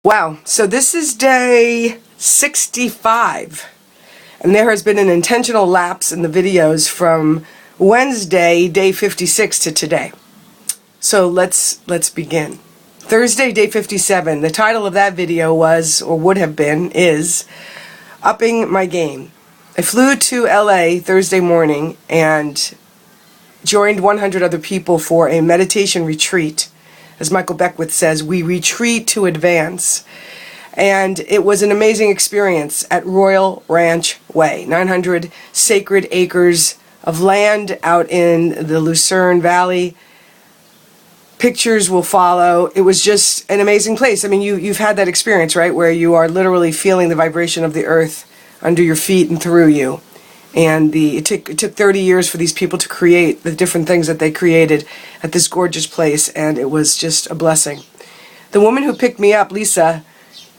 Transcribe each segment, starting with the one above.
Wow, so this is day 65, and there has been an intentional lapse in the videos from Wednesday, day 56, to today. So let's begin. Thursday, day 57, the title of that video was, or would have been, is Upping My Game. I flew to LA Thursday morning and joined 100 other people for a meditation retreat. As Michael Beckwith says, we retreat to advance. And it was an amazing experience at Royal Ranch Way, 900 sacred acres of land out in the Lucerne Valley. Pictures will follow. It was just an amazing place. I mean, you've had that experience, right, where you are literally feeling the vibration of the earth under your feet and through you. And it took 30 years for these people to create the different things that they created at this gorgeous place, and it was just a blessing. The woman who picked me up, Lisa,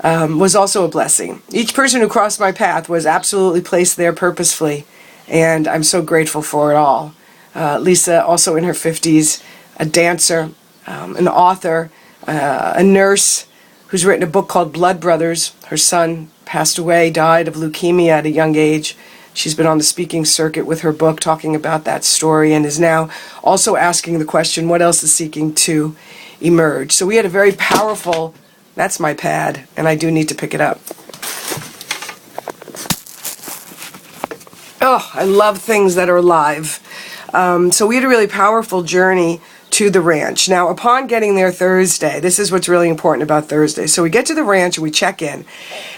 was also a blessing. Each person who crossed my path was absolutely placed there purposefully, and I'm so grateful for it all. Lisa, also in her 50s, a dancer, an author, a nurse who's written a book called Blood Brothers. Her son passed away, died of leukemia at a young age. She's been on the speaking circuit with her book talking about that story, and is now also asking the question, what else is seeking to emerge? So we had a very powerful, that's my pad, and I do need to pick it up. Oh, I love things that are alive. So we had a really powerful journey to the ranch. Now, upon getting there Thursday, this is what's really important about Thursday. So we get to the ranch and we check in,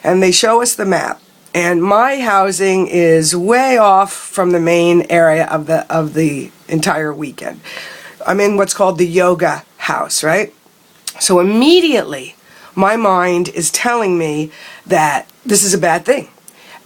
and they show us the map. And my housing is way off from the main area of the entire weekend. I'm in what's called the yoga house, right? So immediately, my mind is telling me that this is a bad thing.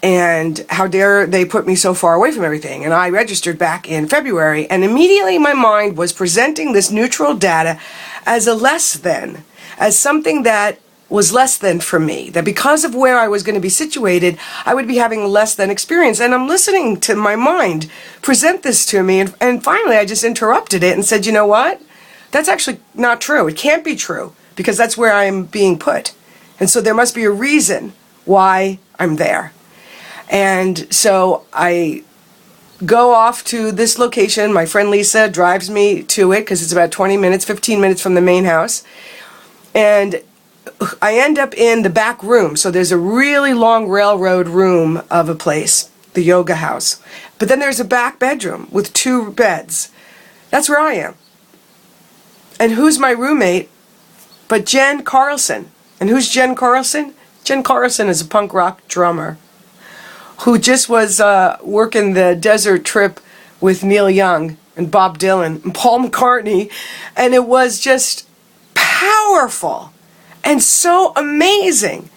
And how dare they put me so far away from everything? And I registered back in February, and immediately my mind was presenting this neutral data as a less than, as something that was less than for me, that because of where I was going to be situated, I would be having a less than experience. And I'm listening to my mind present this to me, and finally I just interrupted it and said, you know what? That's actually not true. It can't be true, because that's where I'm being put. And so there must be a reason why I'm there. And so I go off to this location. My friend Lisa drives me to it because it's about 20 minutes, 15 minutes from the main house. And I end up in the back room. So there's a really long railroad room of a place, the yoga house. But then there's a back bedroom with 2 beds. That's where I am. And who's my roommate but Jen Carlson? And who's Jen Carlson? Jen Carlson is a punk rock drummer who just was working the desert trip with Neil Young and Bob Dylan and Paul McCartney. And it was just powerful and so amazing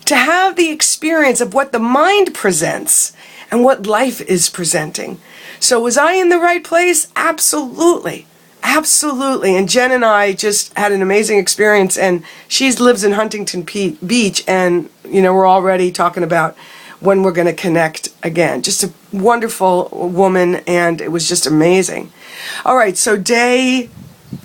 to have the experience of what the mind presents and what life is presenting. So was I in the right place? Absolutely. Absolutely. And Jen and I just had an amazing experience, and she lives in Huntington Beach, and we're already talking about when we're going to connect again. Just a wonderful woman, and it was just amazing. All right, so day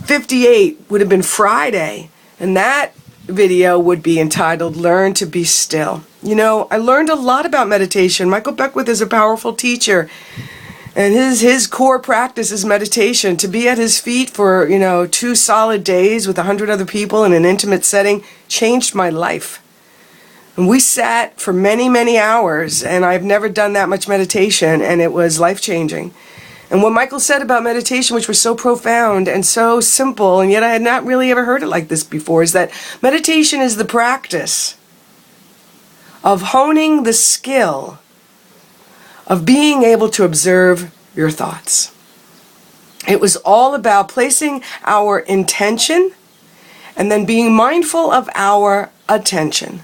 58 would have been Friday, and that video would be entitled Learn to Be Still. I learned a lot about meditation. Michael Beckwith is a powerful teacher, and his core practice is meditation. To be at his feet for 2 solid days with 100 other people in an intimate setting changed my life. And we sat for many, many hours, and I've never done that much meditation, and it was life-changing. And what Michael said about meditation, which was so profound and so simple, and yet I had not really ever heard it like this before, is that meditation is the practice of honing the skill of being able to observe your thoughts. It was all about placing our intention and then being mindful of our attention.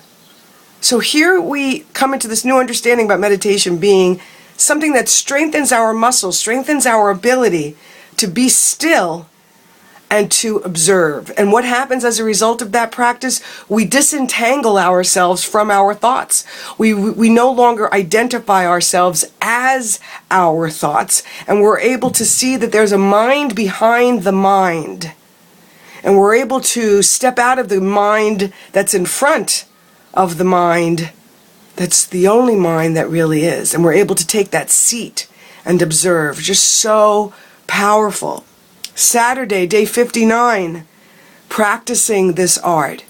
So here we come into this new understanding about meditation being something that strengthens our muscles, strengthens our ability to be still and to observe. And what happens as a result of that practice? We disentangle ourselves from our thoughts. We no longer identify ourselves as our thoughts, and we're able to see that there's a mind behind the mind. And we're able to step out of the mind that's in front of the mind that's the only mind that really is. And we're able to take that seat and observe. Just so powerful. Saturday, day 59, practicing this art.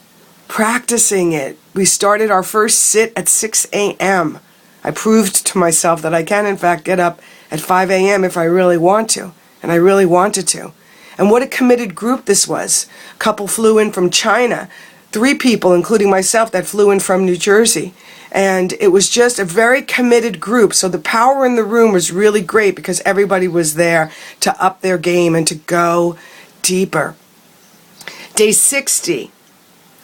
Practicing it. We started our first sit at 6 a.m. I proved to myself that I can, in fact, get up at 5 a.m. if I really want to. And I really wanted to. And what a committed group this was. A couple flew in from China. 3 people, including myself, that flew in from New Jersey. And it was just a very committed group. So the power in the room was really great because everybody was there to up their game and to go deeper. Day 60,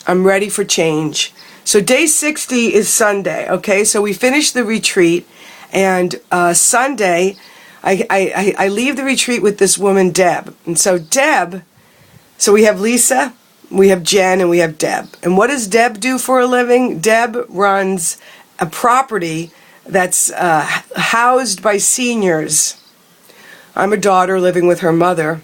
I'm ready for change. So day 60 is Sunday, okay? So we finished the retreat, and Sunday, I leave the retreat with this woman, Deb. And so Deb, so we have Lisa, we have Jen, and we have Deb. And what does Deb do for a living? Deb runs a property that's housed by seniors. I'm a daughter living with her mother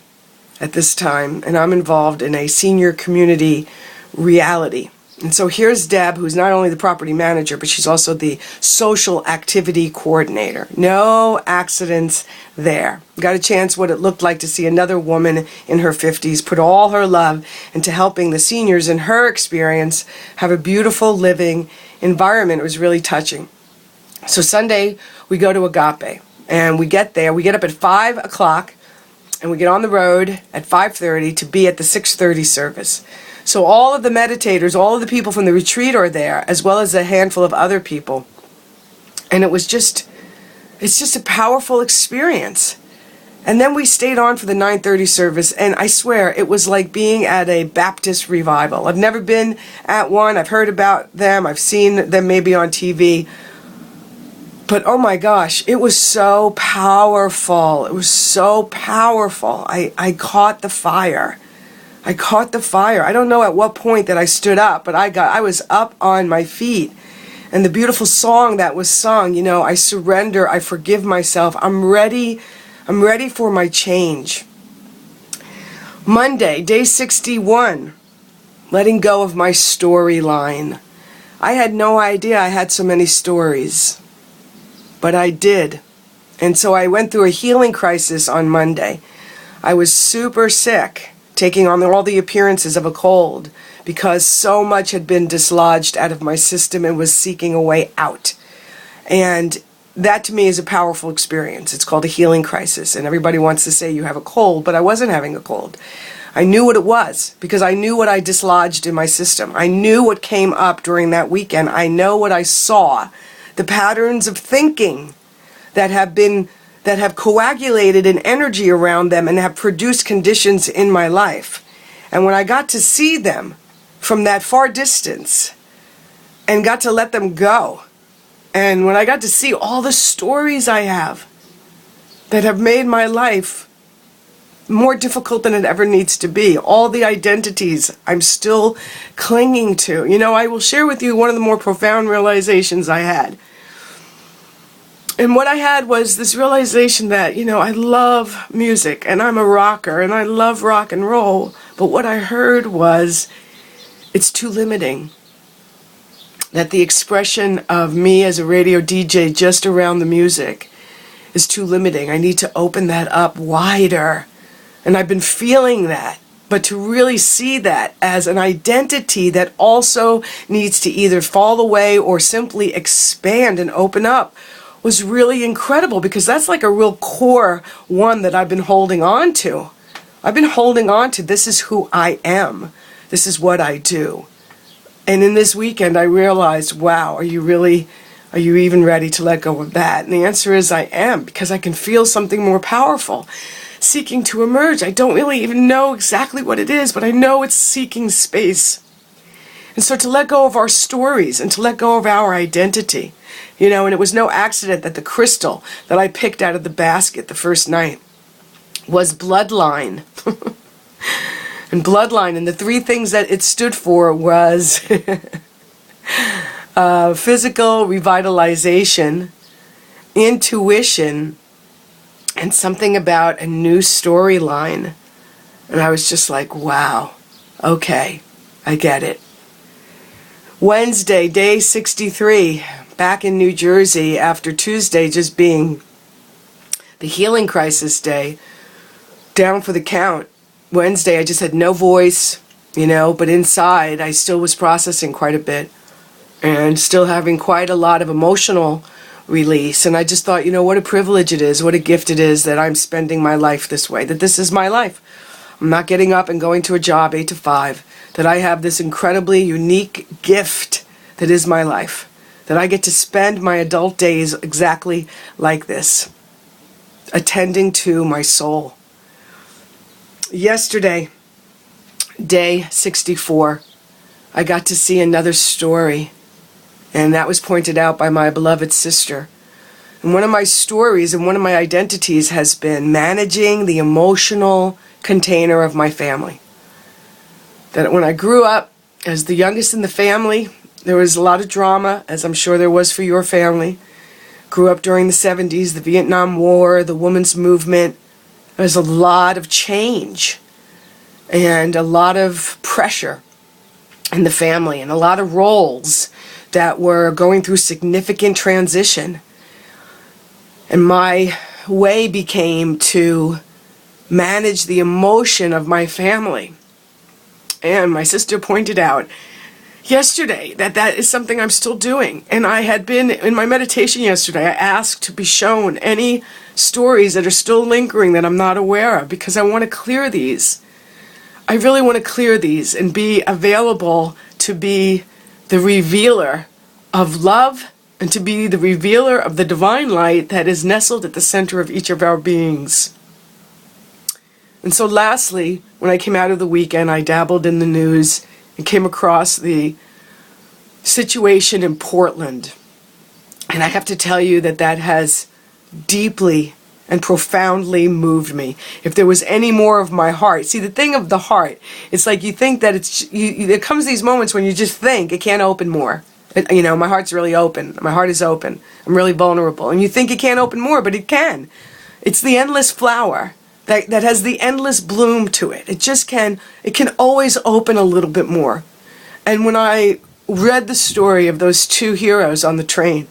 at this time, and I'm involved in a senior community reality. And so here's Deb, who's not only the property manager, but she's also the social activity coordinator. No accidents there. Got a chance what it looked like to see another woman in her 50s put all her love into helping the seniors in her experience have a beautiful living environment. It was really touching. So Sunday, we go to Agape, and we get there. We get up at 5 o'clock, and we get on the road at 5:30 to be at the 6:30 service. So all of the meditators, all of the people from the retreat are there, as well as a handful of other people. And it's just a powerful experience. And then we stayed on for the 9:30 service, and I swear, it was like being at a Baptist revival. I've never been at one. I've heard about them. I've seen them maybe on TV. But oh my gosh, it was so powerful. It was so powerful. I caught the fire. I caught the fire. I don't know at what point that I stood up, but I was up on my feet. And the beautiful song that was sung, you know, I surrender, I forgive myself. I'm ready for my change. Monday, day 61, letting go of my storyline. I had no idea I had so many stories, but I did. And so I went through a healing crisis on Monday. I was super sick, taking on all the appearances of a cold, because so much had been dislodged out of my system and was seeking a way out. And that to me is a powerful experience. It's called a healing crisis, and everybody wants to say you have a cold, but I wasn't having a cold. I knew what it was, because I knew what I dislodged in my system. I knew what came up during that weekend. I know what I saw, the patterns of thinking that have coagulated an energy around them and have produced conditions in my life. And when I got to see them from that far distance and got to let them go, and when I got to see all the stories I have that have made my life more difficult than it ever needs to be, all the identities I'm still clinging to. You know, I will share with you one of the more profound realizations I had. And what I had was this realization that, you know, I love music, and I'm a rocker, and I love rock and roll, but what I heard was, it's too limiting. That the expression of me as a radio DJ just around the music is too limiting. I need to open that up wider. And I've been feeling that. But to really see that as an identity that also needs to either fall away or simply expand and open up was really incredible, because that's like a real core one that I've been holding on to. I've been holding on to, this is who I am. This is what I do. And in this weekend, I realized, wow, are you even ready to let go of that? And the answer is I am, because I can feel something more powerful seeking to emerge. I don't really even know exactly what it is, but I know it's seeking space. And so to let go of our stories and to let go of our identity, you know, and it was no accident that the crystal that I picked out of the basket the first night was bloodline. And bloodline, and the 3 things that it stood for was physical revitalization, intuition, and something about a new storyline. And I was just like, wow, Okay, I get it. Wednesday, day 63, back in New Jersey after Tuesday just being the healing crisis day, down for the count. Wednesday, I just had no voice, but inside I still was processing quite a bit and still having quite a lot of emotional release. And I just thought, what a privilege it is, what a gift it is that I'm spending my life this way, that this is my life. I'm not getting up and going to a job 8 to 5, that I have this incredibly unique gift that is my life, that I get to spend my adult days exactly like this, attending to my soul. Yesterday, day 64, I got to see another story, and that was pointed out by my beloved sister. And one of my stories and one of my identities has been managing the emotional container of my family. That when I grew up as the youngest in the family, there was a lot of drama, as I'm sure there was for your family. Grew up during the 70s, the Vietnam War, the women's movement. There was a lot of change and a lot of pressure in the family and a lot of roles that were going through significant transition. And my way became to manage the emotion of my family. And my sister pointed out yesterday that is something I'm still doing. And I had been, in my meditation yesterday, I asked to be shown any stories that are still lingering that I'm not aware of, because I want to clear these. I really want to clear these and be available to be the revealer of love and to be the revealer of the divine light that is nestled at the center of each of our beings. And so lastly, when I came out of the weekend, I dabbled in the news and came across the situation in Portland. And I have to tell you that has deeply and profoundly moved me. If there was any more of my heart. See, the thing of the heart, it's like you think that there comes these moments when you just think it can't open more. My heart's really open. My heart is open. I'm really vulnerable. And you think it can't open more, but it can. It's the endless flower that has the endless bloom to it. It can always open a little bit more. And when I read the story of those two heroes on the train,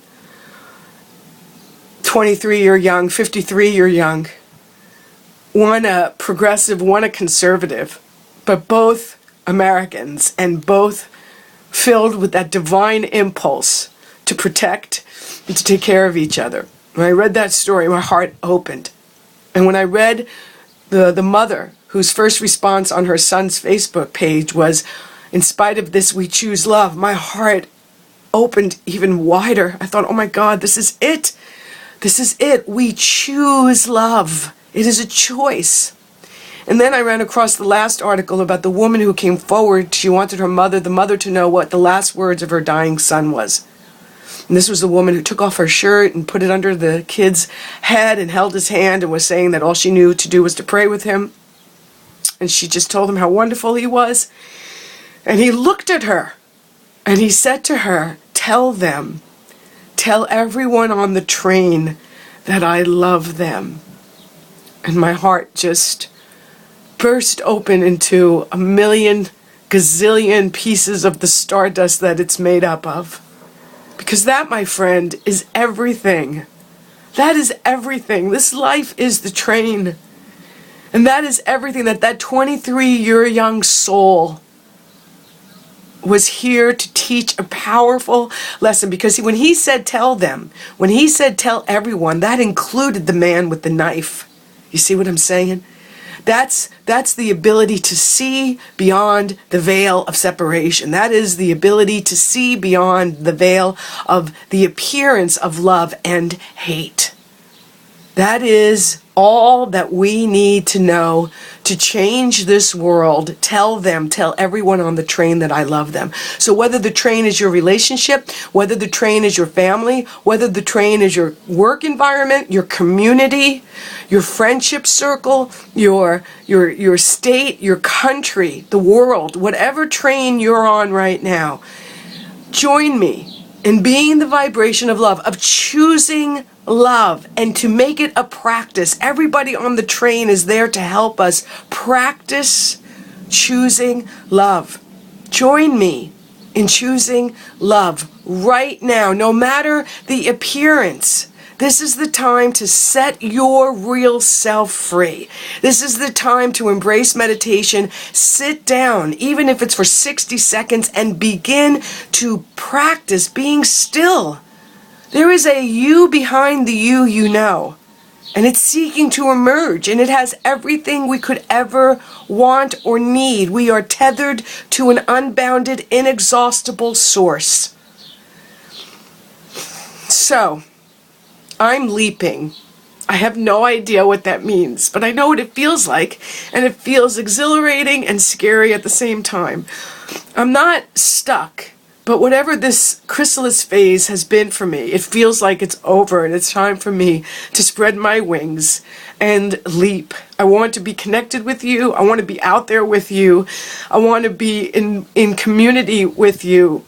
23-year young, 53-year young, one a progressive, one a conservative, but both Americans and both filled with that divine impulse to protect and to take care of each other. When I read that story, my heart opened. And when I read the mother, whose first response on her son's Facebook page was, "In spite of this, we choose love," my heart opened even wider. I thought, oh my God, this is it. This is it. We choose love. It is a choice. And then I ran across the last article about the woman who came forward. She wanted the mother to know what the last words of her dying son was. And this was the woman who took off her shirt and put it under the kid's head and held his hand and was saying that all she knew to do was to pray with him. And she just told him how wonderful he was. And he looked at her and he said to her, tell everyone on the train that I love them. And my heart just burst open into a million gazillion pieces of the stardust that it's made up of. Because that, my friend, is everything. That is everything. This life is the train. And that is everything that 23-year young soul was here to teach, a powerful lesson. Because when he said tell them, when he said tell everyone, that included the man with the knife. You see what I'm saying? That's the ability to see beyond the veil of separation. That is the ability to see beyond the veil of the appearance of love and hate. That is all that we need to know to change this world. Tell everyone on the train that I love them. So whether the train is your relationship, whether the train is your family, whether the train is your work environment, your community, your friendship circle, your state, your country, the world, whatever train you're on right now, join me in being the vibration of love, of choosing love, and to make it a practice. Everybody on the train is there to help us practice choosing love. Join me in choosing love right now, no matter the appearance. This is the time to set your real self free. This is the time to embrace meditation. Sit down, even if it's for 60 seconds, and begin to practice being still. There is a you behind the you know. And it's seeking to emerge, and it has everything we could ever want or need. We are tethered to an unbounded, inexhaustible source. So, I'm leaping. I have no idea what that means, but I know what it feels like, and it feels exhilarating and scary at the same time. I'm not stuck. But whatever this chrysalis phase has been for me, it feels like it's over and it's time for me to spread my wings and leap. I want to be connected with you. I want to be out there with you. I want to be in community with you.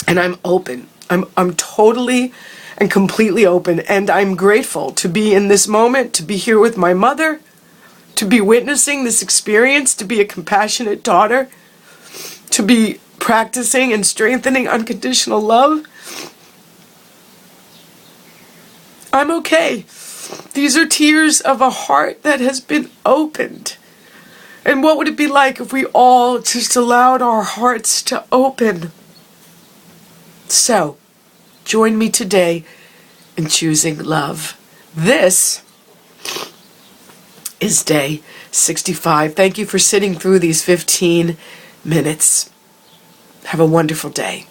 And I'm open. I'm totally and completely open. And I'm grateful to be in this moment, to be here with my mother, to be witnessing this experience, to be a compassionate daughter, to be practicing and strengthening unconditional love. I'm okay. These are tears of a heart that has been opened. And what would it be like if we all just allowed our hearts to open? So, join me today in choosing love. This is day 65. Thank you for sitting through these 15 minutes. Have a wonderful day.